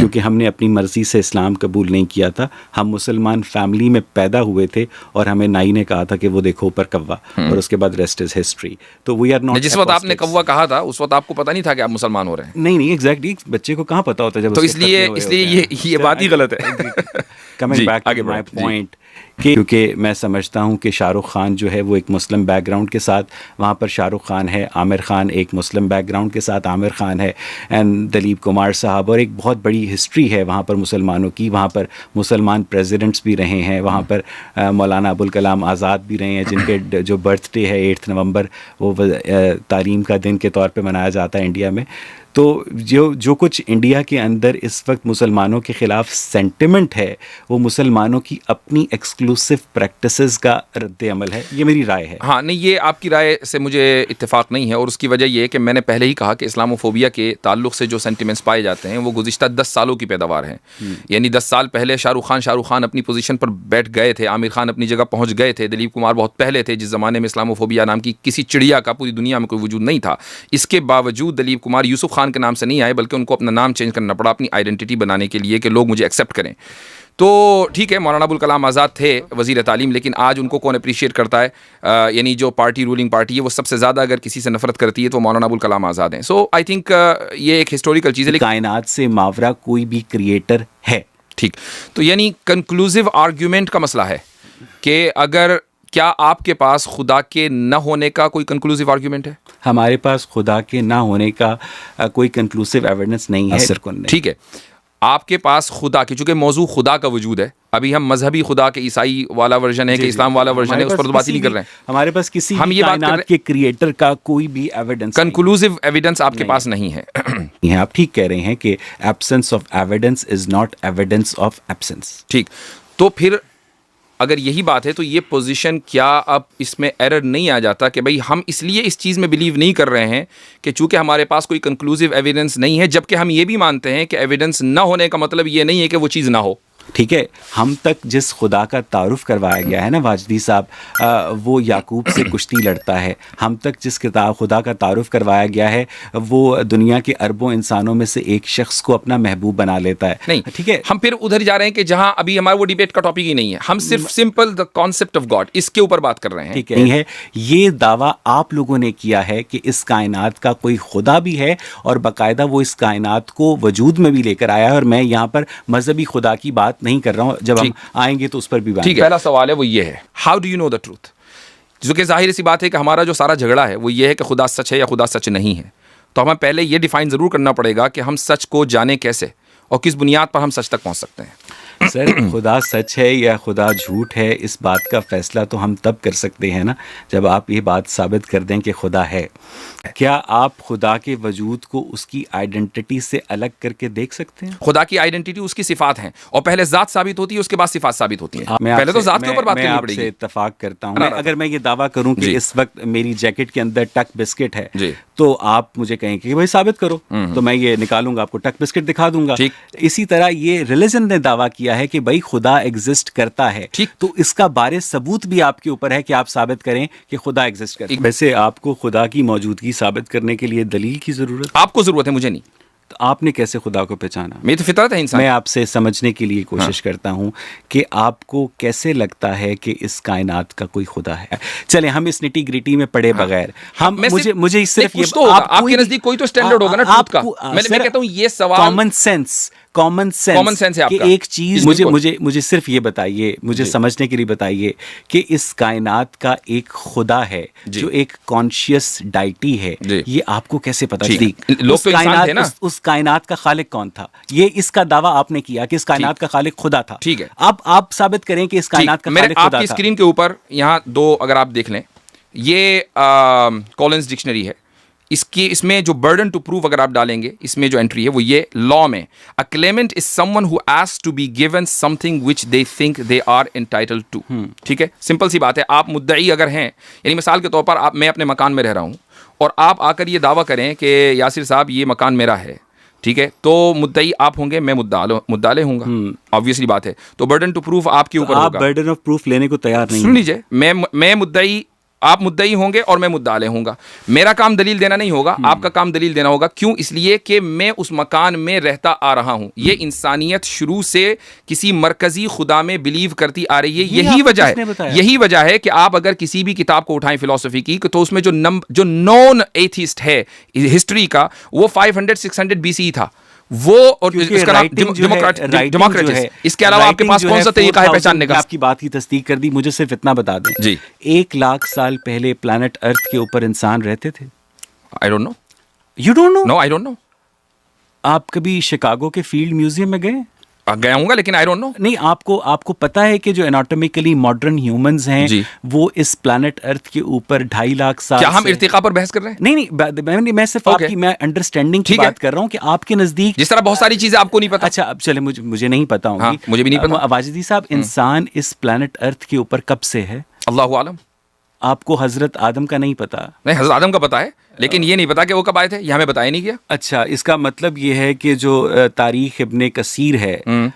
क्योंकि हमने अपनी मर्जी से इस्लाम कबूल नहीं किया था। हम मुसलमान फैमिली में पैदा हुए थे और हमें नाई ने कहा था कि वो देखो ऊपर कौवा, और उसके बाद रेस्ट इज हिस्ट्री। तो वी आर नॉट, जिस वक्त आपने कौवा कहा था उस वक्त आपको पता नहीं था कि आप मुसलमान हो रहे हैं? नहीं एग्जैक्टली, बच्चे को कहाँ पता होता है जब तो इसलिए ये बात ही गलत है। Coming back to my point, क्योंकि मैं समझता हूँ कि शाहरुख खान जो है वो एक मुस्लिम बैकग्राउंड के साथ वहाँ पर शाहरुख खान है, आमिर खान एक मुस्लिम बैकग्राउंड के साथ आमिर खान है, एंड दिलीप कुमार साहब, और एक बहुत बड़ी हिस्ट्री है वहाँ पर मुसलमानों की। वहाँ पर मुसलमान प्रेसिडेंट्स भी रहे हैं, वहाँ पर मौलाना अबुल कलाम आज़ाद भी रहे हैं, जिनके जो बर्थडे है 8 नवंबर वो तालीम का दिन के तौर पे मनाया जाता है इंडिया में। तो जो कुछ इंडिया के अंदर इस वक्त मुसलमानों के ख़िलाफ़ सेंटिमेंट है वो मुसलमानों की अपनी एक्सक्लूसिव प्रैक्टिसेस का रद्द अमल है, ये मेरी राय है। हाँ, नहीं, ये आपकी राय से मुझे इत्तेफाक नहीं है, और उसकी वजह ये है कि मैंने पहले ही कहा कि इस्लामोफोबिया के ताल्लुक़ से जो सेंटिमेंट्स पाए जाते हैं वो गुज़िश्ता 10 सालों की पैदावार हैं। यानी 10 साल पहले शाहरुख खान अपनी पोजीशन पर बैठ गए थे, आमिर खान अपनी जगह पहुँच गए थे, दिलीप कुमार बहुत पहले थे, जिस ज़माने में इस्लामोफोबिया नाम की किसी चिड़िया का पूरी दुनिया में कोई वजूद नहीं था। इसके बावजूद दिलीप कुमार यूसुफ खान के नाम से नहीं आए, बल्कि उनको अपना नाम चेंज करना पड़ा अपनी आइडेंटिटी बनाने के लिए कि लोग मुझे एक्सेप्ट करें। तो ठीक है, मौलाना अबुल कलाम आज़ाद थे वज़ीर तालीम, लेकिन आज उनको कौन अप्रिशिएट करता है? यानी जो पार्टी रूलिंग पार्टी है वो सबसे ज़्यादा अगर किसी से नफरत करती है तो मौलाना अबुल कलाम आज़ाद हैं। सो आई थिंक ये एक हिस्टोरिकल चीज़ है। कायनात से मावरा कोई भी क्रिएटर है, ठीक। तो यानी कंक्लूसिव आर्ग्यूमेंट का मसला है कि अगर क्या आपके पास खुदा के न होने का कोई कंक्लूसिव आर्ग्यूमेंट है? हमारे पास खुदा के ना होने का कोई कंक्लूसिव एविडेंस नहीं है। ठीक है, आपके पास खुदा की, चूंकि मौजू खुदा का वजूद है, अभी हम मजहबी खुदा के ईसाई वाला वर्जन है कि इस्लाम वाला वर्जन है, उस पर तो बात ही नहीं कर रहे हैं। हमारे पास किसी हम ये कायनात के क्रिएटर का कोई भी एविडेंस, कंक्लूसिव एविडेंस आपके पास नहीं है। आप ठीक कह रहे हैं कि absence of evidence is not evidence of absence. ठीक, तो फिर अगर यही बात है तो ये पोजीशन क्या अब इसमें एरर नहीं आ जाता कि भाई हम इसलिए इस चीज़ में बिलीव नहीं कर रहे हैं कि चूंकि हमारे पास कोई कंक्लूसिव एविडेंस नहीं है, जबकि हम ये भी मानते हैं कि एविडेंस ना होने का मतलब ये नहीं है कि वो चीज़ ना हो। ठीक है, हम तक जिस खुदा का तारुफ करवाया गया है ना वाजदी साहब, वो याकूब से कुश्ती लड़ता है। हम तक जिस खुदा का तारुफ करवाया गया है वो दुनिया के अरबों इंसानों में से एक शख्स को अपना महबूब बना लेता है। नहीं, ठीक है, हम फिर उधर जा रहे हैं कि जहां अभी हमारा वो डिबेट का टॉपिक ही नहीं है, हम सिर्फ simple the concept of God इसके ऊपर बात कर रहे हैं। ठीक है, नहीं है, ये दावा आप लोगों ने किया है कि इस कायनात का कोई खुदा भी है और बाकायदा वो इस कायनात को वजूद में भी लेकर आया है, और मैं यहाँ पर मजहबी खुदा की बात नहीं कर रहा हूं, जब हम आएंगे तो उस पर भी बात। ठीक है, पहला सवाल है वो ये है, how do you know the truth? जो कि जाहिर सी बात है कि हमारा जो सारा झगड़ा है वो ये है कि खुदा सच है या खुदा सच नहीं है। तो हमें पहले ये डिफाइन जरूर करना पड़ेगा कि हम सच को जाने कैसे और किस बुनियाद पर हम सच तक पहुंच सकते हैं। सर, खुदा सच है या खुदा झूठ है, इस बात का फैसला तो हम तब कर सकते हैं ना जब आप ये बात साबित कर दें कि खुदा है। क्या आप खुदा के वजूद को उसकी आइडेंटिटी से अलग करके देख सकते हैं? खुदा की आइडेंटिटी उसकी सिफात हैं, और पहले जात साबित होती है, उसके बाद सिफात साबित होती है। पहले तो जात के ऊपर बात करनी पड़ेगी। मैं आपसे इत्तेफाक करता हूं। अगर मैं ये दावा करूं कि इस वक्त मेरी जैकेट के अंदर टक बिस्किट है, तो आप मुझे कहेंगे कि भाई साबित करो, तो मैं ये निकालूंगा, आपको टक बिस्किट दिखा दूंगा। इसी तरह ये रिलीजन ने दावा किया है कि भाई खुदा एग्जिस्ट करता है, तो इसका बारे सबूत भी आपके ऊपर है कि आप साबित करें कि खुदा एग्जिस्ट करता है। वैसे आपको खुदा की मौजूदगी साबित करने के लिए दलील की जरूरत? आपको जरूरत है, मुझे नहीं। तो आपने कैसे खुदा को पहचाना? मेरी तो फितरत है इंसान। मैं आपसे समझने के लिए कोशिश करता हूं कि आपको कैसे लगता है कि इस कायनात का कोई खुदा है। चले हम इस निटी ग्रिटी में पड़े बगैर, हम मुझे सिर्फ ये, तो आपके नजदीक कोई तो स्टैंडर्ड होगा ना ट्रूथ का। मैं कहता हूं ये सवाल कॉमन सेंस है आपका। एक चीज मुझे सिर्फ ये बताइए, मुझे समझने के लिए बताइए कि इस कायनात का एक खुदा है जो एक कॉन्शियस डाइटी है, ये आपको कैसे पता चली? उस कायनात का खालिक कौन था? ये इसका दावा आपने किया कि इस कायनात का खालिक खुदा था। ठीक है, अब आप साबित करें कि इस कायनात का खालिक खुदा था। आपकी स्क्रीन के ऊपर यहाँ दो अगर आप देख लें, ये कॉलिंस डिक्शनरी है, इसमें जो बर्डन टू प्रूव अगर आप डालेंगे, इसमें जो एंट्री है वो ये लॉ में, a claimant is someone who asks to be given something which they think they are entitled to. ठीक है, सिंपल सी बात है। आप मुद्दई अगर हैं, यानी मिसाल के तौर पर मैं अपने मकान में रह रहा हूं और आप आकर ये दावा करें कि यासिर साहब ये मकान मेरा है, ठीक है, तो मुद्दई आप होंगे, मैं मुद्दाले होऊंगा, ऑब्वियसली बात है। तो बर्डन टू प्रूफ आपके ऊपर होगा। आप बर्डन ऑफ प्रूफ लेने को तैयार नहीं? सुन लीजिए, मैं मुद्दई आप मुद्दई होंगे और मैं मुद्दाले होऊंगा। मेरा काम दलील देना नहीं होगा, आपका काम दलील देना होगा। क्यों? इसलिए कि मैं उस मकान में रहता आ रहा हूं। ये इंसानियत शुरू से किसी मरकजी खुदा में बिलीव करती आ रही है। यही वजह है कि आप अगर किसी भी किताब को उठाएं फिलॉसफी की, तो उसमें जो नॉन एथिस्ट है हिस्ट्री का, वो 500-600 BCE था वो, और इसका नाम डेमोक्रेटिक है। इसके अलावा आपके पास कौन सा तरीका है पहचानने का? आपकी बात की तस्दीक कर दी। मुझे सिर्फ इतना बता दें जी, 1 लाख साल पहले प्लैनेट अर्थ के ऊपर इंसान रहते थे? I don't know. You don't know? No, I don't know. आप कभी शिकागो के फील्ड म्यूजियम में गए? गया हूंगा, लेकिन आई डोंट नो। नहीं, आपको पता है कि जो एनाटॉमिकली मॉडर्न ह्यूमंस हैं वो इस प्लैनेट अर्थ के ऊपर 2.5 लाख साल। क्या हम इर्तिका पर बहस कर रहे हैं? नहीं, मैं सिर्फ आपकी मैं अंडरस्टैंडिंग की बात कर रहा हूं कि आपके नजदीक जिस तरह बहुत सारी चीजें आपको नहीं पता। अच्छा, अब चले, मुझे नहीं पता होंगी। हाँ, मुझे भी नहीं पता। वाजिदी साहब, इंसान इस प्लैनेट अर्थ के ऊपर कब से है? अल्लाहु आलम। आपको हजरत आदम का नहीं पता? नहीं, हजरत आदम का पता है, लेकिन ये नहीं पता कि वो कब आए थे। ये हमें बताया नहीं गया। अच्छा, इसका मतलब ये है कि जो तारीख इब्ने कसीर है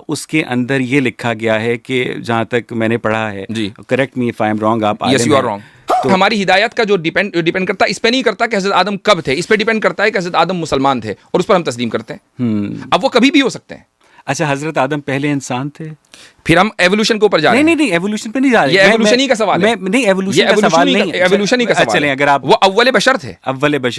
उसके अंदर ये लिखा गया है कि जहाँ तक मैंने पढ़ा है, correct me if I am wrong, आप यस यू आर रॉन्ग। तो हमारी हिदायत का जो डिपेंड करता है, इस पे नहीं करता कि हजरत आदम कब थे, इस पे डिपेंड करता है कि हजरत आदम मुसलमान थे और उस पर हम तस्लीम करते हैं। अब वो कभी भी हो सकते हैं। अच्छा, हजरत आदम पहले इंसान थे? फिर हम एवोल्यूशन के ऊपर जा रहे हैं। नहीं, एवोल्यूशन पे नहीं जा रहे। ये एवोल्यूशन ही का सवाल है। नहीं, एवोल्यूशन का सवाल नहीं, एवोल्यूशन ही का सवाल है। चलें, अगर आप वो अव्वल बशर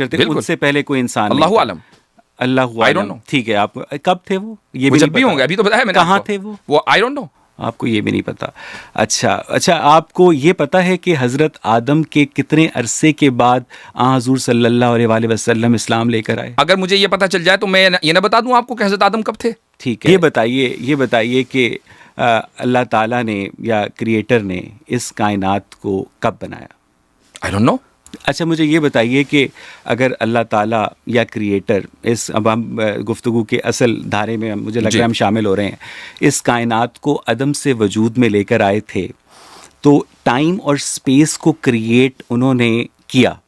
थे, उनसे पहले कोई इंसान नहीं। अल्लाहु आलम। आई डोंट नो। ठीक है, आप कब थे वो? ये भी जब भी होंगे, अभी तो बताया मैंने। कहाँ थे वो? आई डोंट नो। आपको ये भी नहीं पता? अच्छा, आपको ये पता है कि हजरत आदम के कितने अरसे के बाद हुजूर सल्लल्लाहु अलैहि वसल्लम इस्लाम लेकर आए? अगर मुझे ये पता चल जाए तो मैं ये ना बता दूं आपको कि हजरत आदम कब थे? ठीक है, ये बताइए कि अल्लाह ताला ने या क्रिएटर ने इस कायनात को कब बनाया? आई डोंट नो। अच्छा, मुझे ये बताइए कि अगर अल्लाह ताला या क्रिएटर, इस अब हम गुफ्तगू के असल धारे में मुझे लग रहा है हम शामिल हो रहे हैं, इस कायनात को अदम से वजूद में लेकर आए थे, तो टाइम और स्पेस को क्रिएट उन्होंने किया,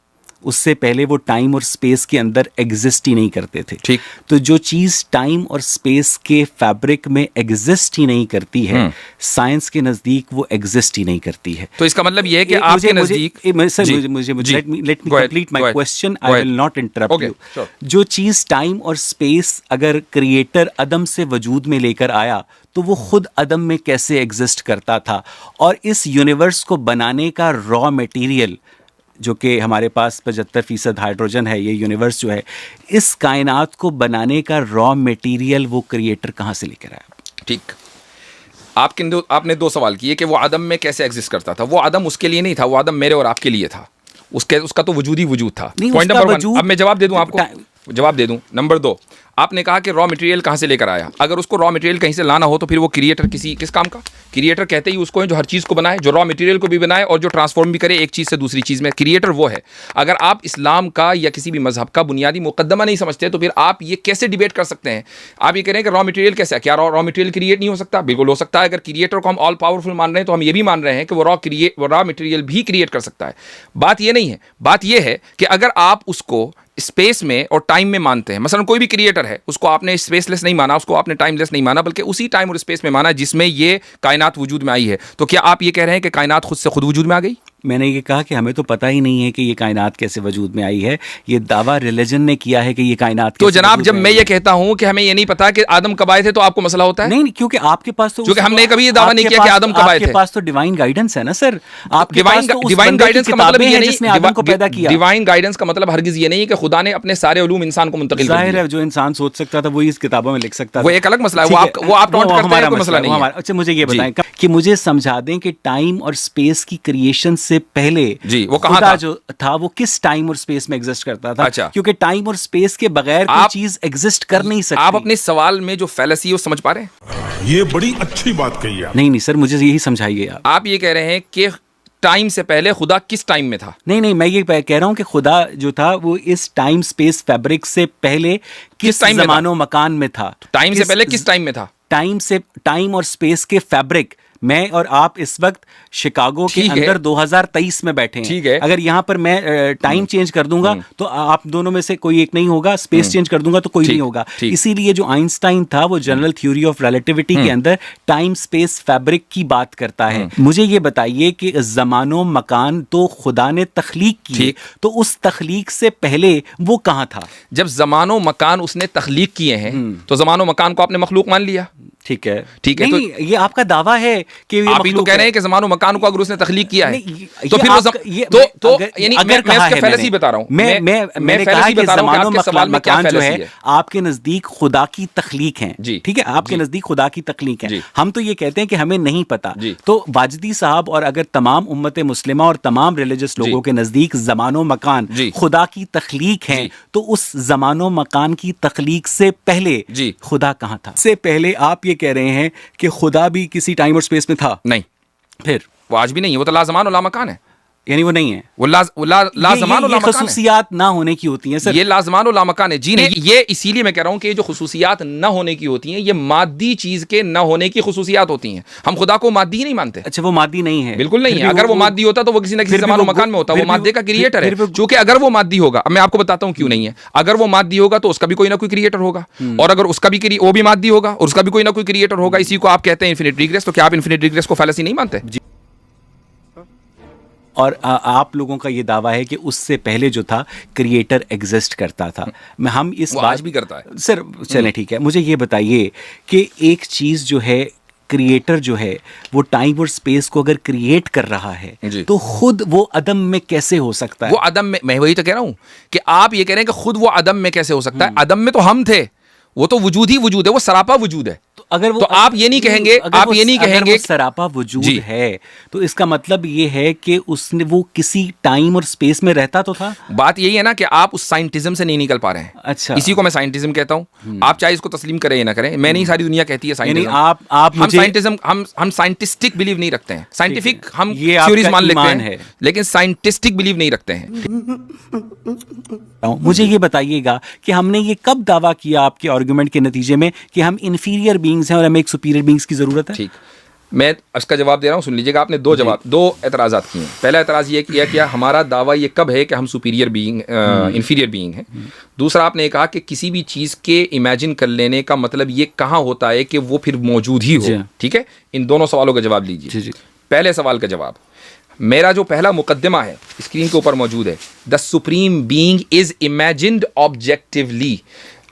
उससे पहले वो टाइम और स्पेस के अंदर एग्जिस्ट ही नहीं करते थे। ठीक। तो जो चीज़ टाइम और स्पेस के फैब्रिक में एग्जिस्ट ही नहीं करती है, साइंस के नज़दीक वो एग्जिस्ट ही नहीं करती है। तो इसका मतलब ये है कि आपके नज़दीक, let me complete my question, I will not interrupt you. जो चीज़ टाइम और स्पेस अगर क्रिएटर अदम से वजूद में लेकर आया, तो वो खुद अदम में कैसे एग्जिस्ट करता था? और इस यूनिवर्स को बनाने का रॉ मटेरियल जो कि हमारे पास 75% हाइड्रोजन है, ये यूनिवर्स जो है, इस कायनात को बनाने का रॉ मटेरियल वो क्रिएटर कहाँ से लेकर आया? ठीक। आपने 2 सवाल किए कि वो आदम में कैसे एग्जिस्ट करता था। वो आदम उसके लिए नहीं था, वो आदम मेरे और आपके लिए था। उसका तो वजूद ही वजूद था। Point number 1। अब मैं जवाब दे दूं आपको, जवाब दे दूं। नंबर 2, आपने कहा कि रॉ मटेरियल कहाँ से लेकर आया। अगर उसको रॉ मटेरियल कहीं से लाना हो तो फिर वो क्रिएटर किस काम का? क्रिएटर कहते ही उसको है जो हर चीज़ को बनाए, जो रॉ मटेरियल को भी बनाए और जो ट्रांसफॉर्म भी करे एक चीज़ से दूसरी चीज़ में। क्रिएटर वो है। अगर आप इस्लाम का या किसी भी मजहब का बुनियादी मुकद्दमा नहीं समझते तो फिर आप ये कैसे डिबेट कर सकते हैं? आप ये कह रहे हैं कि रॉ मटेरियल कैसे है? क्या रॉ मटेरियल क्रिएट नहीं हो सकता? बिल्कुल हो सकता है। अगर क्रिएटर को हम ऑल पावरफुल मान रहे हैं तो हम ये भी मान रहे हैं कि वो रॉ मटेरियल भी क्रिएट कर सकता है। बात ये नहीं है। बात ये है कि अगर आप उसको स्पेस में और टाइम में मानते हैं, मसलन कोई भी क्रिएटर है, उसको आपने स्पेसलेस नहीं माना, उसको आपने टाइमलेस नहीं माना, बल्कि उसी टाइम और स्पेस में माना जिसमें ये कायनात वजूद में आई है, तो क्या आप ये कह रहे हैं कि कायनात खुद से खुद वजूद में आ गई? मैंने ये कहा कि हमें तो पता ही नहीं है कि ये कायनात कैसे वजूद में आई है। ये दावा रिलीजन ने किया है कि ये कायनात। तो जनाब, जब मैं ये कहता हूं कि हमें ये नहीं पता कि आदम कब आए थे, तो आपको मसला होता है? नहीं, क्योंकि आपके पास तो, क्योंकि हमने कभी ये दावा नहीं किया कि आदम कब आए थे। आपके पास तो डिवाइन गाइडेंस है ना सर। आपके डिवाइन गाइडेंस का मतलब ये नहीं जिसने आदम को पैदा किया। डिवाइन गाइडेंस का मतलब हरगिज ये नहीं है कि खुदा ने अपने सारे उलूम इंसान को मुंतकिल कर दिए। जाहिर है, जो इंसान सोच सकता था वो इस किताबों में लिख सकता था। वो एक अलग मसला है, वो आप नोट करते हैं, कोई मसला नहीं है। अच्छा, मुझे ये बताएं कि मुझे समझा दें कि टाइम और स्पेस की क्रिएशन से पहले जी वो कहाँ था? था वो किस टाइम और स्पेस में एग्जिस्ट करता था? अच्छा। क्योंकि टाइम और स्पेस के बगैर कोई चीज एग्जिस्ट कर नहीं सकती। आप अपने सवाल में जो फैलेसी है वो समझ पा रहे हैं? ये बड़ी अच्छी बात कही है। नहीं सर, मुझे यही समझाइए आप। आप ये कह रहे हैं कि टाइम से पहले खुदा किस टाइम में था? नहीं, मैं ये कह रहा हूं कि खुदा जो था वो इस टाइम स्पेस फैब्रिक से पहले किस जमानो मकान में था? टाइम से पहले किस टाइम में था? टाइम और स्पेस के फैब्रिक मैं और आप इस वक्त शिकागो के अंदर 2023 में बैठे हैं। ठीक है। अगर यहाँ पर मैं टाइम चेंज कर दूंगा तो आप दोनों में से कोई एक नहीं होगा, स्पेस चेंज कर दूंगा तो कोई नहीं होगा। इसीलिए जो आइंस्टाइन था वो जनरल थ्योरी ऑफ रिलेटिविटी के अंदर टाइम स्पेस फैब्रिक की बात करता है। मुझे ये बताइए कि ज़मानो मकान तो खुदा ने तख्लीक की, तो उस तख्लीक से पहले वो कहाँ था? जब ज़मानो मकान उसने तख्लीक किए हैं तो ज़मानो मकान को आपने मखलूक मान लिया। ठीक है, ठीक है। नहीं, ये आपका दावा है कि ये आप ही तो कह रहे हैं कि ज़मानो मकान को अगर उसने तख्लीक किया है तो फिर यानी मैं उसके फैलसी बता रहा हूं। मैंने कहा कि ज़मानो मकान जो है आपके नजदीक खुदा की तख्लीक है। ठीक है, आपके नजदीक खुदा की तख्लीक है। हम तो ये कहते हैं कि हमें नहीं पता। तो वाजदी साहब और अगर तमाम उम्मत मुस्लिमा और तमाम रिलीजियस लोगों के नजदीक ज़मानो मकान खुदा की तख्लीक है, तो उस ज़मानो मकान की तख्लीक से पहले खुदा कहाँ था? से पहले आप ये कह रहे हैं कि खुदा भी किसी टाइम और स्पेस में था? नहीं। फिर वो आज भी नहीं है, वो तो लाज़मान और लामकान है। यानी वो नहीं है, वो लाज़मान और लामकान खुसूसियात ना होने की होती हैं सर। ये लाज़मान और लामकान है जी नहीं। ये इसीलिए मैं कह रहा हूं कि ये जो खुसूसियात ना होने की होती हैं ये मादी चीज के ना होने की खुसूसियात होती हैं। हम खुदा को मादी ही नहीं मानते। अच्छा, वो मादी नहीं है? बिल्कुल नहीं है। अगर वो मादी होता तो वो किसी ना किसी ज़मानो मकान में होता। वो मादे का क्रिएटर है। क्योंकि अगर वो मादी होगा, अब मैं आपको बताता हूं क्यों नहीं है। अगर वो मादी होगा तो उसका भी कोई ना कोई क्रिएटर होगा, और अगर उसका भी वो भी मादी होगा और उसका भी कोई ना कोई क्रिएटर होगा। इसी को आप कहते हैं इन्फिनिट रिग्रेस। तो क्या आप इन्फिनिट रिग्रेस को फैलेसी नहीं मानते? और आप लोगों का ये दावा है कि उससे पहले जो था क्रिएटर एग्जिस्ट करता था। हम इस बात आज भी करता है सर। चलें ठीक है, मुझे ये बताइए कि एक चीज़ जो है क्रिएटर जो है वो टाइम और स्पेस को अगर क्रिएट कर रहा है तो खुद वो अदम में कैसे हो सकता है? वो अदम में, मैं वही तो कह रहा हूं कि आप ये कह रहे हैं कि खुद वो अदम में कैसे हो सकता है। अदम में तो हम थे, वो तो वजूद ही वजूद है, वो सरापा वजूद है। अगर वो तो आप ये नहीं कहेंगे, आप ये नहीं कहेंगे सरापा वजूद है तो इसका मतलब ये है कि उसने वो किसी टाइम और स्पेस में रहता तो था। बात यही है ना कि आप उस साइंटिज्म से नहीं निकल पा रहे हैं। अच्छा, इसी को मैं साइंटिज्म कहता हूं। आप चाहे इसको तस्लीम करें या ना करें, मैं नहीं, सारी दुनिया कहती है साइंटिज्म। आप हम साइंटिज्म, हम साइंटिस्टिक बिलीव नहीं रखते हैं। साइंटिफिक हम थ्योरीज मान लेते हैं लेकिन साइंटिस्टिक बिलीव नहीं रखते हैं। मुझे ये बताइएगा कि हमने ये कब दावा किया आपके आर्गुमेंट के नतीजे में कि हम इंफीरियर बीइंग्स हैं और हमें एक सुपीरियर बीइंग्स की जरूरत है? ठीक, मैं इसका जवाब दे रहा हूं, सुन लीजिएगा। आपने दो एतराज़ात किए हैं। पहला एतराज़ ये किया कि हमारा दावा ये कब है कि हम सुपीरियर बीइंग इंफीरियर बीइंग हैं। दूसरा आपने कहा कि किसी भी चीज़ के इमेजिन कर लेने का मतलब ये कहाँ होता है कि वो फिर मौजूद ही हो। ठीक है, इन दोनों सवालों का जवाब लीजिए। पहले सवाल का जवाब, मेरा जो पहला मुकद्दमा है स्क्रीन के ऊपर मौजूद है, the supreme being is imagined objectively.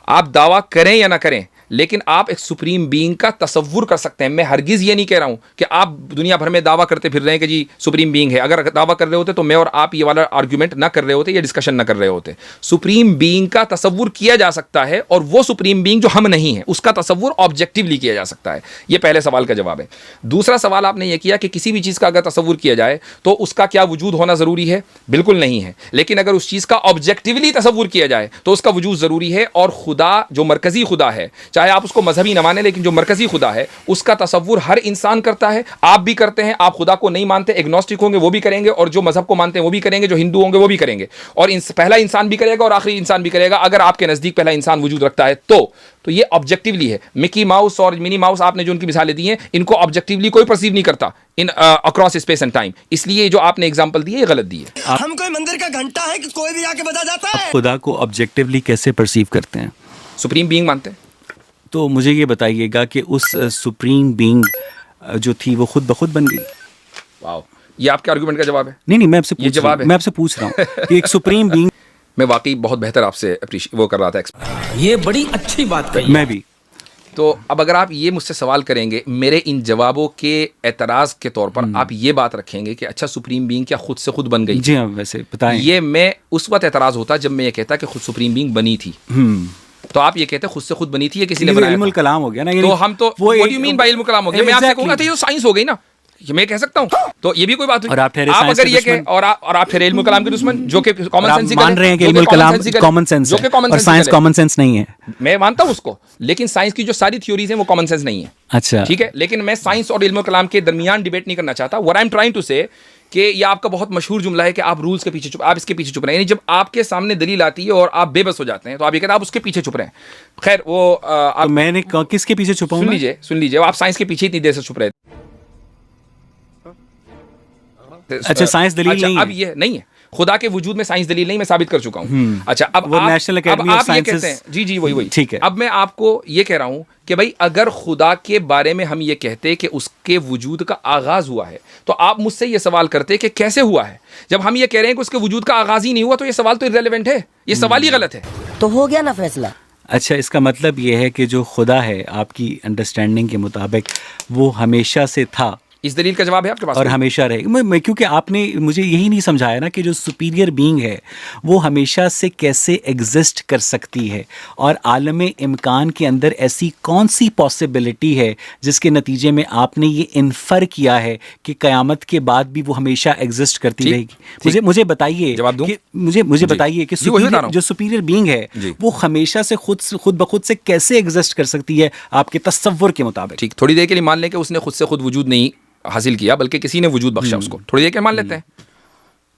आप दावा करें या ना करें, लेकिन आप एक सुप्रीम बीइंग का तसव्वुर कर सकते हैं। मैं हरगिज़ ये नहीं कह रहा हूं कि आप दुनिया भर में दावा करते फिर रहे हैं कि जी सुप्रीम बीइंग है। अगर दावा कर रहे होते तो मैं और आप ये वाला आर्ग्यूमेंट ना कर रहे होते, ये डिस्कशन ना कर रहे होते। सुप्रीम बीइंग का तसव्वुर किया जा सकता है और वो सुप्रीम बीइंग जो हम नहीं है उसका तसव्वुर ऑब्जेक्टिवली किया जा सकता है। ये पहले सवाल का जवाब है। दूसरा सवाल आपने ये किया कि किसी भी चीज़ का अगर तसव्वुर किया जाए तो उसका क्या वजूद होना ज़रूरी है? बिल्कुल नहीं है। लेकिन अगर उस चीज़ का ऑब्जेक्टिवली तसव्वुर किया जाए तो उसका वजूद ज़रूरी है। और खुदा जो मरकज़ी खुदा है, चाहे आप उसको मजहबी न माने, लेकिन जो मरकजी खुदा है उसका तसव्वुर हर इंसान करता है। आप भी करते हैं। आप खुदा को नहीं मानते, एग्नोस्टिक होंगे वो भी करेंगे, और जो मजहब को मानते हैं वो भी करेंगे, जो हिंदू होंगे वो भी करेंगे, और पहला इंसान भी करेगा और आखिरी इंसान भी करेगा। अगर आपके नजदीक पहला इंसान वजूद रखता है तो ये ऑब्जेक्टिवली है। मिकी माउस और मिनी माउस आपने जो उनकी मिसालें दी हैं, इनको ऑब्जेक्टिवली कोई परसीव नहीं करता इन अक्रॉस स्पेस एंड टाइम। इसलिए जो आपने एग्जांपल दी है ये गलत दी है। हम कोई मंदिर का घंटा है कि कोई भी आके बजा जाता है। खुदा को ऑब्जेक्टिवली कैसे परसीव करते हैं? सुप्रीम बीइंग मानते हैं। तो मुझे ये बताइएगा कि उस सुप्रीम बीइंग जो थी वो खुद ब खुद बन गई? वाह, ये आपके आर्गुमेंट का जवाब है? नहीं, मैं आपसे पूछ रहा हूँ कि एक सुप्रीम बीइंग। मैं वाकई बहुत बेहतर आपसे वो कर रहा था। ये बड़ी अच्छी बात कही। मैं भी। तो अब अगर आप ये मुझसे सवाल करेंगे, मेरे इन जवाबों के एतराज़ के तौर पर आप ये बात रखेंगे कि अच्छा सुप्रीम बीइंग क्या खुद से खुद बन गई? जी हाँ, वैसे बताएं। ये मैं उस वक्त एतराज़ होता जब मैं ये कहता कि खुद सुप्रीम बीइंग बनी थी। तो आप ये कहते खुद से खुद बनी थी या किसी ने बनाया? इल्मुल कलाम हो गया ना। तो हम तो what do you mean by इल्मुल कलाम हो गया? मैं आपसे कहूंगा तो ये तो साइंस हो गई ना, मैं कह सकता हूं। तो ये भी कोई बात हुई। और आप ठहरे आप अगर ये कहें और आप ठहरे इल्मुल कलाम के दुश्मन, जो कि कॉमन सेंस मान रहे हैं कि इल्मुल कलाम कॉमन सेंस है और साइंस कॉमन सेंस नहीं है। मैं मानता हूं उसको, लेकिन साइंस की जो सारी थ्योरीज हैं वो कॉमन सेंस नहीं है। अच्छा, ठीक है, लेकिन मैं साइंस और इल्मुल कलाम के दरमियान डिबेट नहीं करना चाहता। What I am trying to say कि ये आपका बहुत मशहूर जुमला है कि आप रूल्स के पीछे चुप, आप इसके पीछे चुप रहे हैं। यानी जब आपके सामने दलील आती है और आप बेबस हो जाते हैं तो आप ये कहते हैं आप उसके पीछे चुप रहे हैं। खैर वो तो मैंने किसके पीछे छुपा हूं? सुन लीजिए, आप साइंस के पीछे इतनी देर से छुप रहे थे। अच्छा, साइंस दलील नहीं अब है। ये नहीं है, खुदा के वजूद में साइंस दलील नहीं, मैं साबित कर चुका हूं। अच्छा, अब वो नेशनल एकेडमी ऑफ आप ये कहते साइंसेस, हैं, जी वही ठीक है। अब मैं आपको ये कह रहा हूं कि भाई अगर खुदा के बारे में हम ये कहते कि उसके वजूद का आगाज हुआ है, तो आप मुझसे ये सवाल करते कि कैसे हुआ है। जब हम ये कह रहे हैं कि उसके वजूद का आगाज ही नहीं हुआ, तो ये सवाल तो इररिलेवेंट है, ये सवाल ही गलत है। तो हो गया ना फैसला। अच्छा, इसका मतलब ये है कि जो खुदा है आपकी अंडरस्टैंडिंग के मुताबिक वो हमेशा से था इस दलील का जवाब है आपके पास? और हमेशा रहेगा। मैं क्योंकि आपने मुझे यही नहीं समझाया ना कि जो सुपीरियर बीइंग है वो हमेशा से कैसे एग्जिस्ट कर सकती है, और आलम इम्कान के अंदर ऐसी कौन सी पॉसिबिलिटी है जिसके नतीजे में आपने ये इन्फर किया है कि क़यामत के बाद भी वो हमेशा एग्जिस्ट करती रहेगी। मुझे बताइए, जवाब दूं? कि मुझे बताइए कि जो सुपीरियर बीइंग है वो हमेशा से खुद ब खुद से कैसे एग्जिस्ट कर सकती है आपके तसव्वुर के मुताबिक। ठीक, थोड़ी देर के लिए मान लें कि उसने खुद से खुद वजूद नहीं हासिल किया, बल्कि किसी ने वजूद बख्शा उसको, थोड़ी देर के मान लेते हैं,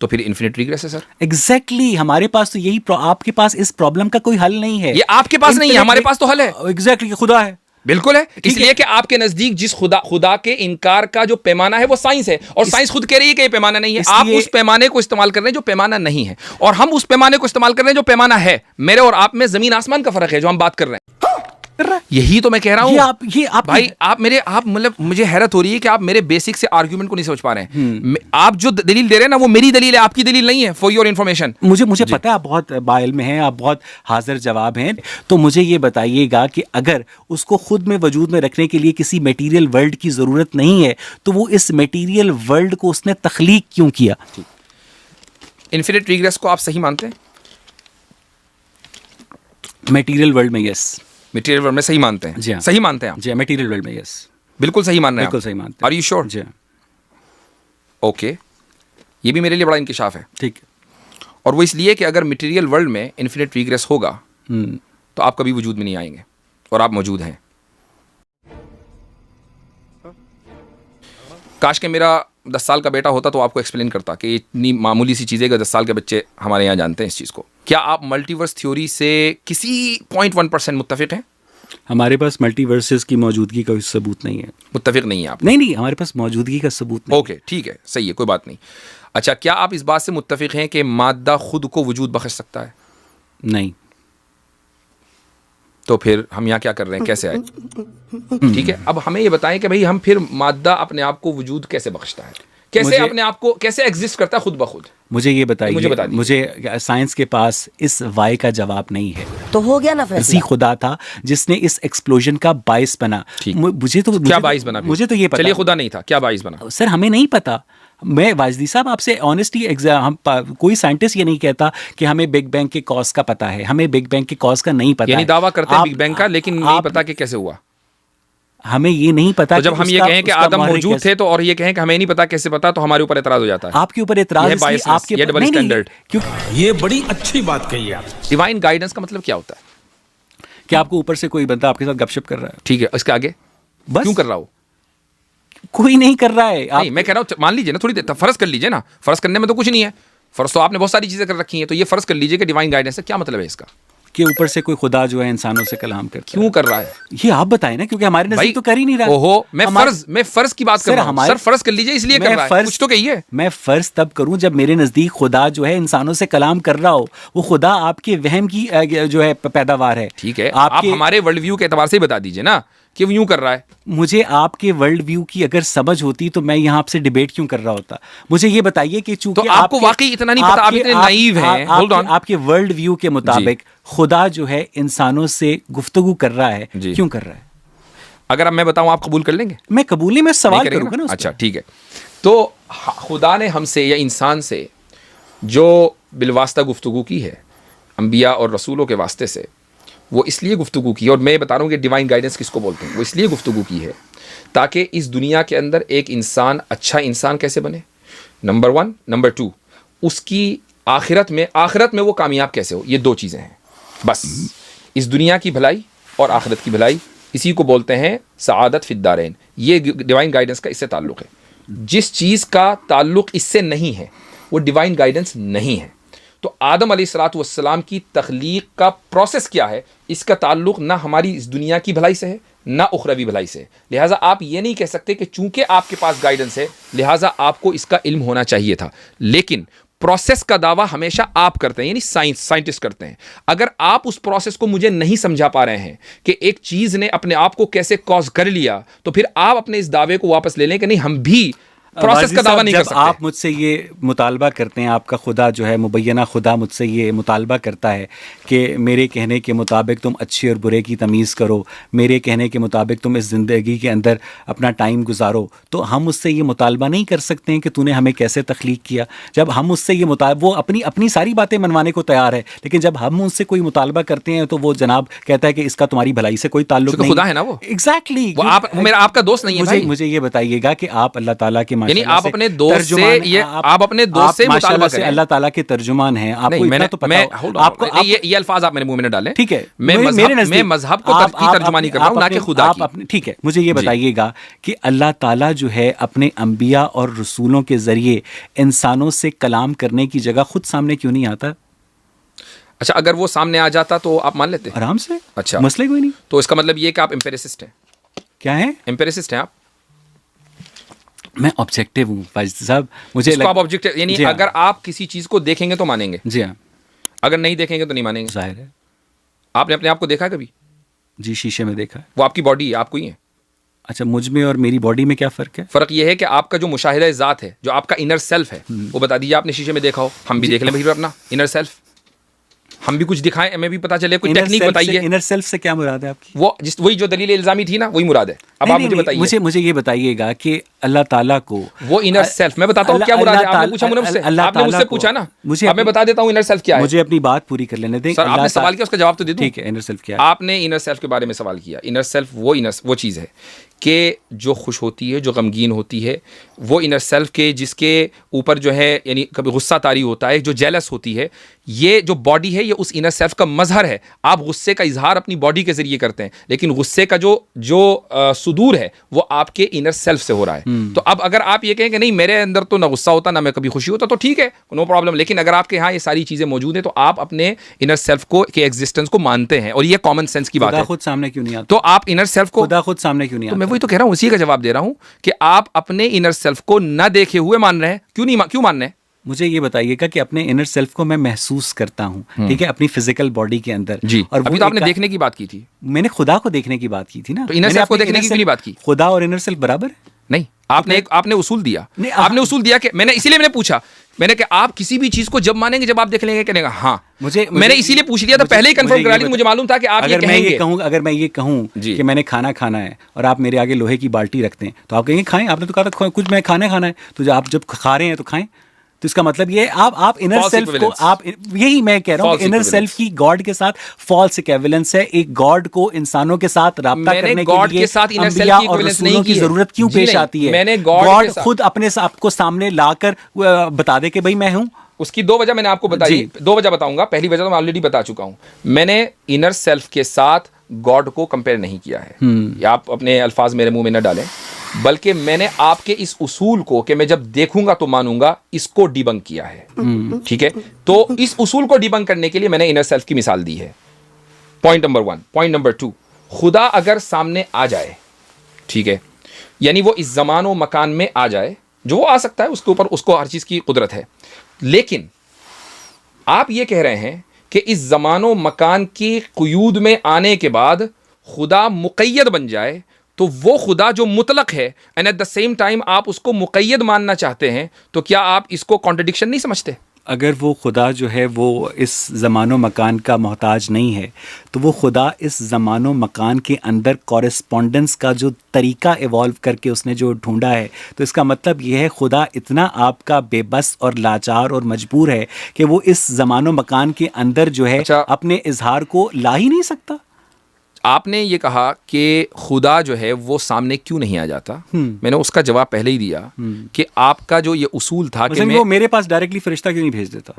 तो फिर इन्फिनिट रिग्रेस है सर। एग्जैक्टली, हमारे पास तो यही आपके पास इस प्रॉब्लम का कोई हल नहीं है। ये आपके पास नहीं है, हमारे पास तो हल है। एग्जैक्टली, खुदा है, बिल्कुल है, इसलिए कि आपके नजदीक जिस खुदा के इनकार का जो पैमाना है वो साइंस है, और साइंस खुद कह रही है कि ये पैमाना नहीं है। आप उस पैमाने को इस्तेमाल कर रहे हैं जो पैमाना नहीं है, और हम उस पैमाने को इस्तेमाल कर रहे हैं जो पैमाना है। मेरे और आप में जमीन आसमान का फर्क है जो हम बात कर रहे हैं। यही तो मैं कह रहा हूं। ये आप भाई आप मतलब मुझे हैरत हो रही है कि आप मेरे बेसिक से आर्गुमेंट को नहीं समझ पा रहे हैं। आप जो दलील दे रहे हैं ना, वो मेरी दलील है, आपकी दलील नहीं है, फॉर योर इन्फॉर्मेशन। मुझे पता है आप बहुत बाइल में हैं, आप बहुत हाजिर जवाब हैं। तो मुझे ये बताइएगा कि अगर उसको खुद में वजूद में रखने के लिए किसी मटेरियल वर्ल्ड की जरूरत नहीं है, तो वो इस मटेरियल वर्ल्ड को उसने तख्लीक क्यों किया? इन्फिनिट रिग्रेस को आप सही मानते हैं? मटेरियल वर्ल्ड में यस। मटेरियल वर्ल्ड में सही मानते हैं? जी हाँ। सही मानते हैं आप? जी, मटेरियल वर्ल्ड में यस, बिल्कुल सही मान रहे हैं? बिल्कुल सही मानते हैं। Are you sure? जी, ओके, ये भी मेरे लिए बड़ा इंकिशाफ है। ठीक है। और वो इसलिए कि अगर मटेरियल वर्ल्ड में इन्फिनिट रिग्रेस होगा तो आप कभी वजूद में नहीं आएंगे, और आप मौजूद हैं। काश के मेरा 10 साल का बेटा होता तो आपको एक्सप्लेन करता कि इतनी मामूली सी चीज़ें 10 साल के बच्चे हमारे यहाँ जानते हैं इस चीज़ को। क्या आप मल्टीवर्स थ्योरी से किसी 0.1% मुत्तफिक हैं? हमारे पास मल्टीवर्सेस की मौजूदगी का कोई सबूत नहीं है। मुत्तफिक नहीं है आप? नहीं, हमारे पास मौजूदगी का सबूत नहीं। ओके, ठीक है, सही है, कोई बात नहीं। अच्छा, क्या आप इस बात से मुत्तफिक हैं कि मादा खुद को वजूद बख्श सकता है? नहीं। तो फिर हम यहाँ क्या कर रहे हैं, कैसे आए? ठीक है, अब हमें ये बताएं कि भाई हम फिर मादा अपने आप को वजूद कैसे बख्शता है, कैसे अपने आप को कैसे एग्जिस्ट करता है खुद ब खुद? मुझे ये बताइए, मुझे साइंस के पास इस वाई का जवाब नहीं है। तो हो गया ना फैसला। खुदा था जिसने इस एक्सप्लोजन का बाइस बना। मुझे तो क्या बाइस बना? मुझे तो ये पता, चलिए खुदा नहीं था, क्या बाइस बना? सर हमें नहीं पता। मैं वाजदी साहब आपसे ऑनेस्टली हम कोई साइंटिस्ट ये नहीं कहता कि हमें बिग बैंग के कॉज का पता है, हमें बिग बैंग के कॉज का नहीं पता। यानी दावा करते हैं बिग बैंग का, लेकिन नहीं पता कि कैसे हुआ। हमें ये नहीं पता। तो जब हम ये कहें कि आदम मौजूद थे तो, और ये कहें कि हमें नहीं पता कैसे पता, तो हमारे ऊपर एतराज हो जाता है। आपके ऊपर एतराज, आपके ये डबल स्टैंडर्ड। ये बड़ी अच्छी बात कही आप। डिवाइन गाइडेंस का मतलब क्या होता है? कि आपको ऊपर से कोई बंदा आपके साथ गपशप कर रहा है। ठीक है, इसके आगे बस क्यों कर रहा हो? कोई नहीं कर रहा है। नहीं, मैं कह रहा हूँ मान लीजिए ना, थोड़ी देर फर्ज कर लीजिए ना, फर्ज करने में तो कुछ नहीं है, फर्ज तो आपने बहुत सारी चीजें कर रखी हैं, तो ये फर्ज कर लीजिए कि डिवाइन गाइडेंस से क्या मतलब है इसका? कि ऊपर से कोई खुदा जो है इंसानों से कलाम करता क्यों कर रहा है? ये आप बताएं ना, क्योंकि हमारे नजदीक तो कर ही नहीं रहा। ओहो, मैं फर्ज की बात कर रहा हूं। सर फर्ज कर लीजिए, इसलिए कर रहा है, कुछ तो कहिए। मैं फर्ज तब करूं जब मेरे नजदीक खुदा जो है इंसानों से कलाम कर रहा हो। वो खुदा आपके वहम की जो है पैदावार है। ठीक है, आप हमारे वर्ल्ड व्यू के एतबार से बता दीजिए ना कि वो यूं कर रहा है। मुझे आपके वर्ल्ड व्यू की अगर समझ होती तो मैं यहाँ आपसे डिबेट क्यों कर रहा होता? मुझे ये बताइए कि चूंकि तो आपको वाकई इतना नहीं पता, आप इतने नाइव हैं। होल्ड ऑन, आपके वर्ल्ड व्यू के मुताबिक खुदा जो है इंसानों से गुफ्तगू कर रहा है, क्यों कर रहा है? अगर अब मैं बताऊं आप कबूल कर लेंगे? मैं कबूल नहीं, मैं सवाल करूंगा ना। अच्छा ठीक है, तो खुदा ने हमसे या इंसान से जो बिलवास्ता गुफ्तगू की है अंबिया और रसूलों के वास्ते से, वो इसलिए गुफ्तगू की है, और मैं बता रहा हूँ कि डिवाइन गाइडेंस किसको बोलते हैं। वो इसलिए गुफ्तगू की है ताकि इस दुनिया के अंदर एक इंसान अच्छा इंसान कैसे बने, नंबर 1, नंबर 2 उसकी आखिरत में वो कामयाब कैसे हो। ये 2 चीज़ें हैं बस। इस दुनिया की भलाई और आखिरत की भलाई, इसी को बोलते हैं सआदत फिद्दारैन। ये डिवाइन गाइडेंस का इससे ताल्लुक़ है। जिस चीज़ का ताल्लुक़ इससे नहीं है वो डिवाइन गाइडेंस नहीं है। तो आदम अलैहिस्सलातु वस्सलाम की तख्लीक का प्रोसेस क्या है, इसका ताल्लुक़ ना हमारी इस दुनिया की भलाई से है, ना उखरवी भलाई से। लिहाजा आप ये नहीं कह सकते कि चूंकि आपके पास गाइडेंस है लिहाजा आपको इसका इल्म होना चाहिए था। लेकिन प्रोसेस का दावा हमेशा आप करते हैं, यानी साइंटिस्ट करते हैं। अगर आप उस प्रोसेस को मुझे नहीं समझा पा रहे हैं कि एक चीज ने अपने आप को कैसे कॉज कर लिया, तो फिर आप अपने इस दावे को वापस ले लें कि नहीं हम भी प्रोसेस का दावा नहीं कर सकते। आप मुझसे ये मुतालबा करते हैं, आपका खुदा जो है मुबैना खुदा मुझसे ये मुतालबा करता है कि मेरे कहने के मुताबिक तुम अच्छे और बुरे की तमीज़ करो, मेरे कहने के मुताबिक तुम इस ज़िंदगी के अंदर अपना टाइम गुजारो, तो हम उससे ये मुतालबा नहीं कर सकते हैं कि तूने हमें कैसे तख्लीक किया। जब हम उससे ये वो अपनी सारी बातें मनवाने को तैयार है, लेकिन जब हम उनसे कोई मुतालबा करते हैं तो वो जनाब कहता है कि इसका तुम्हारी भलाई से कोई ताल्लुक नहीं। खुदा है ना वो, एग्जैक्टली। आपका दोस्त नहीं है भाई। मुझे ये बताइएगा कि आप अल्लाह ताला के यानी आप अपने दोस्त से आप अपने दोस्त से मुतालबा करें। अल्लाह ताला के तर्जुमान हैं, आपको इतना तो पता आपको ये अल्फाज आप मेरे मुंह में न डालें। ठीक है, मैं मजहब को तर्जुमानी कर रहा हूं, ना कि खुदा की। ठीक है, मुझे ये बताइएगा कि अल्लाह ताला जो है अपने अंबिया और रसूलों के जरिए इंसानों से कलाम करने की जगह खुद सामने क्यों नहीं आता? अच्छा, अगर वो सामने आ जाता तो आप मान लेते? आराम से। अच्छा, मसले कोई नहीं। तो इसका मतलब ये कि आप एम्पिरिसिस्ट हैं। क्या है? एम्पिरिसिस्ट हैं आप? मैं ऑब्जेक्टिव हूँ भाई साहब। मुझे आप ऑब्जेक्टिव यानी अगर आप किसी चीज को देखेंगे तो मानेंगे? जी हाँ। अगर नहीं देखेंगे तो नहीं मानेंगे? जाहिर है। आपने अपने आप को देखा कभी? जी, शीशे में देखा है। वो आपकी बॉडी है, आपको ही है। अच्छा, मुझ में और मेरी बॉडी में क्या फ़र्क है? फ़र्क ये है कि आपका जो मुशाहिदा ज़ात है, जो आपका इनर सेल्फ है, वो बता दीजिए। आपने शीशे में देखा हो, हम भी देख लें भाई अपना इनर सेल्फ, हम भी कुछ दिखाएं, हमें भी पता चले। कोई टेक्निक बताइए। इनर सेल्फ से क्या मुराद है आपकी? वही जो दलील इल्जामी थी ना, वही मुराद है। अब आप मुझे बताइए। मुझे ये बताइएगा कि अल्लाह ताला को वो इनर सेल्फ, मैं बताता हूँ क्या मुराद है। आपने पूछा मुझसे, आपने मुझसे पूछा ना, मुझे मैं बता देता हूँ इनर सेल्फ क्या है। मुझे अपनी बात पूरी कर लेने दें। सर, आपने सवाल किया, उसका जवाब तो दे दूं। ठीक है, इनर सेल्फ क्या है? आपने इनर सेल्फ के बारे में सवाल किया। इनर सेल्फ वो चीज़ है कि जो खुश होती है, जो गमगीन होती है, वो इनर सेल्फ के जिसके ऊपर जो है यानी कभी गुस्सा तारी होता है, जो जेलस होती है, ये जो बॉडी है ये उस इनर सेल्फ का मजहर है। आप गुस्से का इजहार अपनी बॉडी के जरिए करते हैं, लेकिन गुस्से का जो सुदूर है वो आपके इनर सेल्फ से हो रहा है। तो अब अगर आप ये कहें कि नहीं मेरे अंदर तो ना गुस्सा होता ना मैं कभी खुशी होता, तो ठीक है, नो प्रॉब्लम। लेकिन अगर आपके यहाँ ये सारी चीज़ें मौजूद हैं तो आप अपने इनर सेल्फ को के एग्जिस्टेंस को मानते हैं, और ये कॉमन सेंस की बात है। खुद सामने क्यों नहीं आता? तो आप इनर सेल्फ को खुद सामने क्यों नहीं आता? मैं वही तो कह रहा हूँ, उसी का जवाब दे रहा हूँ कि आप अपने इनर सेल्फ को न देखे हुए मान रहे हैं। क्यों मान रहे हैं? मुझे ये बताइएगा कि अपने इनर सेल्फ को मैं महसूस करता हूँ, ठीक है, अपनी फिजिकल बॉडी के अंदर। जी। और अभी तो आपने देखने की बात की थी। मैंने खुदा को देखने की बात की थी ना। तो इनर सेल्फ को देखने की क्यों बात की? खुदा और इनर सेल्फ बराबर है? नहीं, आपने उसूल दिया। आपने उसूल दिया कि मैंने पूछा, मैंने कि आप किसी भी चीज को जब मानेंगे जब आप देख लेंगे, कहने का हाँ। मैंने इसीलिए पूछ लिया था, पहले ही कंफर्म करा लिया। मुझे मालूम था कि आप ये कहेंगे। अगर मैं ये कहूँ कि मैंने खाना खाना है और आप मेरे आगे लोहे की बाल्टी रखते हैं, तो आप कहेंगे खाएं। आपने तो कहा था कुछ मैं खाना है, तो आप जब खा रहे हैं तो खाएं। तो इसका मतलब ये आप इनर सेल्फ को यही मैं कह रहा हूँ, इनर सेल्फ की गॉड के साथ फॉल्स इक्विवेलेंस है। एक गॉड को इंसानों के साथ राब्ता करने के लिए अंबिया और रसूलों की जरूरत क्यों पेश आती है? गॉड खुद अपने आप को सामने लाकर बता दे कि भाई मैं हूँ। उसकी दो वजह मैंने आपको बताई, दो वजह बताऊंगा। पहली वजह तो मैं ऑलरेडी बता चुका हूं। मैंने इनर सेल्फ के साथ गॉड को कंपेयर नहीं किया है। या आप अपने अल्फाज मेरे मुंह में न डालें, बल्कि मैंने आपके इस उसूल को कि मैं जब देखूंगा तो मानूंगा, इसको डिबंक किया है। ठीक है, तो इस उसूल को डिबंक करने के लिए मैंने इनर सेल्फ की मिसाल दी है। Point number 1। पॉइंट नंबर 2, खुदा अगर सामने आ जाए, ठीक है, यानी वो इस जमान व मकान में आ जाए, जो वो आ सकता है, उसके ऊपर उसको हर चीज की कुदरत है। लेकिन आप ये कह रहे हैं कि इस जमानो मकान की क़ुयूद में आने के बाद खुदा मुक़य्यद बन जाए, तो वो खुदा जो मुतलक है and at the same time आप उसको मुक़य्यद मानना चाहते हैं, तो क्या आप इसको कॉन्ट्रडिक्शन नहीं समझते? अगर वो खुदा जो है वो इस ज़मानो मकान का मोहताज नहीं है, तो वो खुदा इस ज़मानो मकान के अंदर कॉरेस्पॉन्डेंस का जो तरीका इवॉल्व करके उसने जो ढूंढा है, तो इसका मतलब ये है खुदा इतना आपका बेबस और लाचार और मजबूर है कि वो इस ज़मानो मकान के अंदर जो है अपने इजहार को ला ही नहीं सकता। आपने ये कहा कि खुदा जो है वो सामने क्यों नहीं आ जाता। मैंने उसका जवाब पहले ही दिया कि आपका जो ये उसूल था कि वो मेरे पास डायरेक्टली फरिश्ता क्यों नहीं भेज देता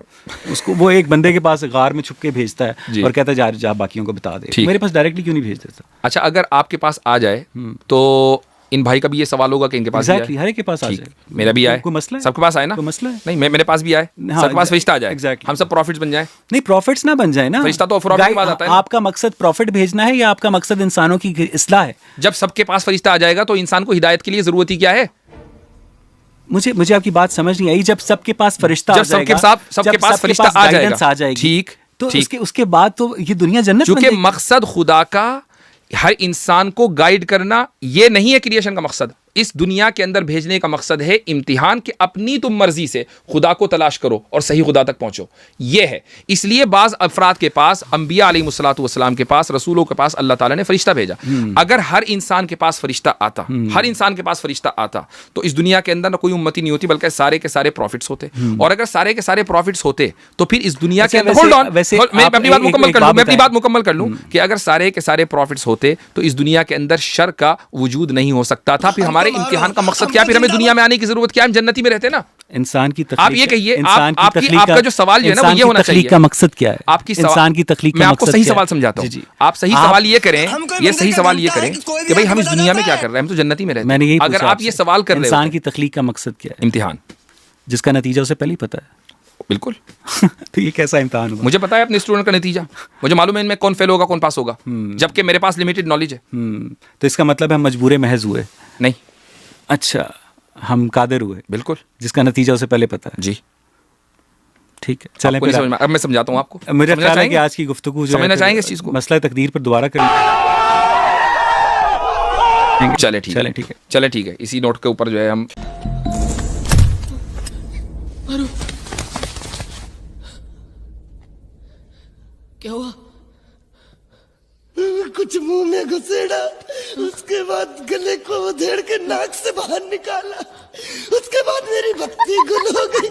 उसको? वो एक बंदे के पास गार में छुप के भेजता है और कहता है जा बाकियों को बता दे। मेरे पास डायरेक्टली क्यों नहीं भेज देता? अच्छा, अगर आपके पास आ जाए तो इन भाई का भी ये सवाल होगा कि इनके पास भी एग्जैक्टली, आए। हर एक के पास आ ठीक, जाए। मेरा भी आए, कोई मसला है? सबके पास आए ना, कोई मसला है? नहीं मेरे पास भी आए, हाँ, सबके पास फरिश्ता आ जाए, exactly. हम सब प्रॉफिट्स बन जाए। नहीं, प्रॉफिट्स ना बन जाए ना, फरिश्ता तो प्रॉफिट के बाद आता है ना। आपका मकसद प्रॉफिट भेजना है या आपका मकसद इंसानों की इस्लाह है? जब सबके पास फरिश्ता आ जाएगा तो इंसान को हिदायत के लिए जरूरत ही क्या है? मुझे आपकी बात समझ नहीं आई। जब सबके पास फरिश्ता आ जब सबके जाएगा, साथ सबके पास फरिश्ता आ guidance जाएगा, आ जाएगी, ठीक, तो ठीक। उसके बाद तो ये दुनिया जन्नत बन चूंकि जाएगी। मकसद खुदा का हर इंसान को गाइड करना ये नहीं है क्रिएशन का मकसद। इस दुनिया के अंदर भेजने का मकसद है इम्तिहान कि अपनी तुम मर्जी से खुदा को तलाश करो और सही खुदा तक पहुंचो, ये है। इसलिए बाज अफराद के पास, अंबिया अलैहिमुस्सलातु वस्सलाम के पास, रसूलों के पास अल्लाह ताला ने फरिश्ता भेजा। अगर हर इंसान के पास फरिश्ता आता, हर इंसान के पास फरिश्ता आता, तो इस दुनिया के अंदर ना कोई उम्मती नहीं होती, बल्कि सारे के सारे प्रॉफिट्स होते। और अगर सारे के सारे प्रॉफिट्स होते तो फिर इस दुनिया के अंदर, होल्ड ऑन, मैं अपनी बात मुकम्मल कर लूं, मैं अपनी बात मुकम्मल कर लूं कि अगर सारे के सारे प्रॉफिट्स होते तो इस दुनिया के अंदर शर का वजूद नहीं हो सकता था। फिर हमारे इम्तिहान का मकसद क्या? फिर हमें दुनिया में आने की जरूरत क्या है? हम जन्नती में रहते ना। इंसान की आप ये कहिए, आपका जो सवाल जो है ना वो ये होना चाहिए, का मकसद क्या है? आपकी इंसान की तख्लीक मैं का आपको मकसद सही क्या है? सवाल समझाता हूँ। जी, आप सही सवाल ये करें, हमको ये सही मंदिर का सवाल ये घंटा है करें कि कोई भी कि भाई आके हम इस बता दुनिया में जाता क्या है। कर रहे हैं, हम तो जन्नती में रहते मैंने हैं। यही अगर पूछा आप ये आपसे। सवाल कर रहे इंसान हो, की तख्लीक का मकसद क्या है? इम्तिहान, जिसका नतीजा उसे पहले ही पता है। बिल्कुल। तो ये कैसा इम्तिहान हुआ? मुझे पता है अपने स्टूडेंट का नतीजा, मुझे मालूम है इनमें कौन फेल होगा कौन पास होगा, जबकि मेरे पास लिमिटेड नॉलेज है। तो इसका मतलब है हम मजबूर महज हुए? नहीं, अच्छा, हम कादिर हुए, बिल्कुल जिसका नतीजा उसे पहले पता है। जी। ठीक है, चलें आपको नहीं फिर। समझ में, अब मैं समझाता हूँ आपको। मेरा समझना ख्याल है कि चाहेंगे? आज की गुफ्तगू जो है समझना फिर चाहेंगे इस चीज़ को? मसला तकदीर पर दोबारा कर चले ठीक चलें, ठीक है। चले ठीक है, इसी नोट के ऊपर जो है हम क्या हुआ? कुछ मुंह में घुसेड़ा, उसके बाद गले को उधेड़ के नाक से बाहर निकाला, उसके बाद मेरी बत्ती गुल हो गई।